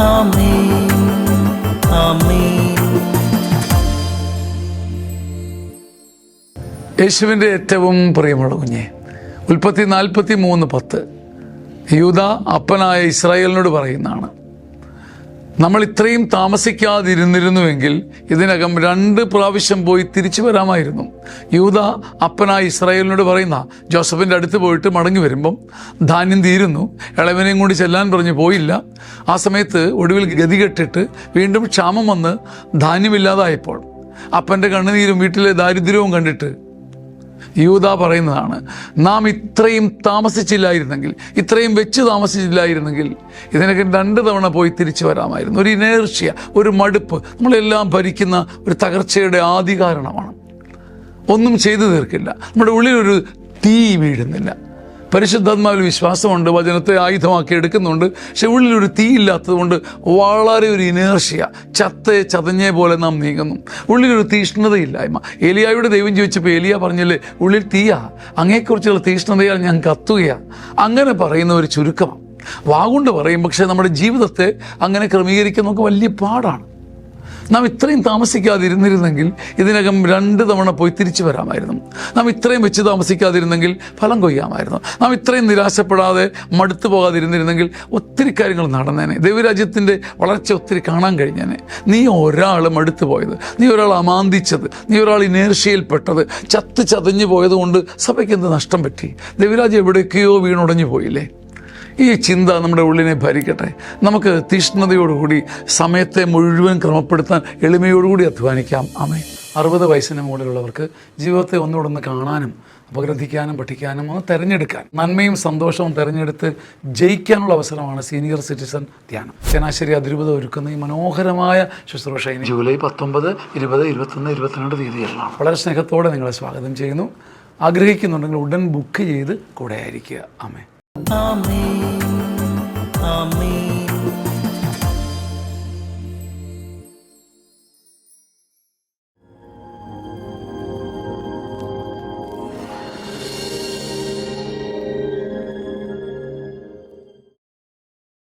ആമേൻ ആമേൻ. യേശുവിൻ്റെ ഏറ്റവും പ്രിയമുള്ള കുഞ്ഞെ, ഉൽപ്പത്തി 43:10 യൂദ അപ്പനായ ഇസ്രായേലിനോട് പറയുന്നതാണ്. നമ്മൾ ഇത്രയും താമസിക്കാതിരുന്നിരുന്നുവെങ്കിൽ ഇതിനകം 2 പ്രാവശ്യം പോയി തിരിച്ചു വരാമായിരുന്നു. യൂദ അപ്പനായ ഇസ്രായേലിനോട് പറയുന്ന, ജോസഫിൻ്റെ അടുത്ത് പോയിട്ട് മടങ്ങി വരുമ്പം ധാന്യം തീരുന്നു, ഇളവനെയും കൊണ്ട് ചെല്ലാൻ പറഞ്ഞു പോയില്ല. ആ സമയത്ത് ഒടുവിൽ ഗതികെട്ടിട്ട് വീണ്ടും ക്ഷാമം വന്ന് ധാന്യമില്ലാതായപ്പോൾ അപ്പൻ്റെ കണ്ണുനീരും വീട്ടിലെ ദാരിദ്ര്യവും കണ്ടിട്ട് യൂദ പറയുന്നതാണ്, നാം ഇത്രയും താമസിച്ചില്ലായിരുന്നെങ്കിൽ, ഇത്രയും വെച്ച് താമസിച്ചില്ലായിരുന്നെങ്കിൽ ഇതിനൊക്കെ 2 തവണ പോയി തിരിച്ചു വരാമായിരുന്നു. ഒരു ഇനേർഷ്യ, ഒരു മടുപ്പ്, നമ്മളെല്ലാം ഭരിക്കുന്ന ഒരു തകർച്ചയുടെ ആദി കാരണമാണ്. ഒന്നും ചെയ്തു തീർക്കില്ല, നമ്മുടെ ഉള്ളിലൊരു തീ വീഴുന്നില്ല. പരിശുദ്ധാത്മാവിൽ വിശ്വാസമുണ്ട്, വചനത്തെ ആയുധമാക്കി എടുക്കുന്നുണ്ട്, പക്ഷെ ഉള്ളിലൊരു തീ ഇല്ലാത്തത് കൊണ്ട് വളരെ ഒരു ഇനേർഷ്യ, ചതഞ്ഞേ പോലെ നാം നീങ്ങുന്നു. ഉള്ളിലൊരു തീഷ്ണതയില്ലായ്മ. ഏലിയായോട് ദൈവം ചോദിച്ചപ്പോൾ ഏലിയ പറഞ്ഞല്ലേ, ഉള്ളിൽ തീയാ, അങ്ങയെക്കുറിച്ചുള്ള തീഷ്ണതയാൽ ഞാൻ കത്തുകയാണ്. അങ്ങനെ പറയുന്ന ഒരു ചുരുക്കമാണ്. വാഗുകൊണ്ട് പറയും, പക്ഷേ നമ്മുടെ ജീവിതത്തെ അങ്ങനെ ക്രമീകരിക്കാൻ നമുക്ക് വലിയ പാടാണ്. നാം ഇത്രയും താമസിക്കാതിരുന്നിരുന്നെങ്കിൽ ഇതിനകം 2 തവണ പോയി തിരിച്ചു വരാമായിരുന്നു. നാം ഇത്രയും വെച്ച് താമസിക്കാതിരുന്നെങ്കിൽ ഫലം കൊയ്യാമായിരുന്നു. നാം ഇത്രയും നിരാശപ്പെടാതെ മടുത്തു പോകാതിരുന്നിരുന്നെങ്കിൽ ഒത്തിരി കാര്യങ്ങൾ നടന്നേനെ. ദൈവരാജ്യത്തിൻ്റെ വളർച്ച ഒത്തിരി കാണാൻ കഴിഞ്ഞേനെ. നീ ഒരാൾ മടുത്തു പോയത്, നീ ഒരാൾ അമാന്തിച്ചത്, നീ ഒരാൾ ഇനേർഷ്യയിൽപ്പെട്ടത്, ചതഞ്ഞു പോയത് കൊണ്ട് സഭയ്ക്ക് എന്ത് നഷ്ടം പറ്റി? ദൈവരാജ്യം എവിടേക്കോ വീണുടഞ്ഞു പോയില്ലേ? ഈ ചിന്ത നമ്മുടെ ഉള്ളിനെ ഭരിക്കട്ടെ. നമുക്ക് തീഷ്ണതയോടുകൂടി സമയത്തെ മുഴുവൻ ക്രമപ്പെടുത്താൻ എളിമയോടുകൂടി അധ്വാനിക്കാം. ആമേൻ. 60 വയസ്സിന് മുകളിലുള്ളവർക്ക് ജീവിതത്തെ ഒന്നുകൂടെ കാണാനും അപഗ്രഥിക്കാനും പഠിക്കാനും ഒന്ന് തിരഞ്ഞെടുക്കാൻ, നന്മയും സന്തോഷവും തിരഞ്ഞെടുത്ത് ജയിക്കാനുള്ള അവസരമാണ് സീനിയർ സിറ്റിസൺ ധ്യാനം. ചങ്ങനാശ്ശേരി അതിരൂപത ഒരുക്കുന്ന ഈ മനോഹരമായ ശുശ്രൂഷ ജൂലൈ 19, 20, 21, 22 തീയതികളിലാണ്. വളരെ സ്നേഹത്തോടെ നിങ്ങളെ സ്വാഗതം ചെയ്യുന്നു. ആഗ്രഹിക്കുന്നുണ്ടെങ്കിൽ ഉടൻ ബുക്ക് ചെയ്ത് കൂടെ ആയിരിക്കുക. ആമേൻ. ആമേൻ ആമേൻ.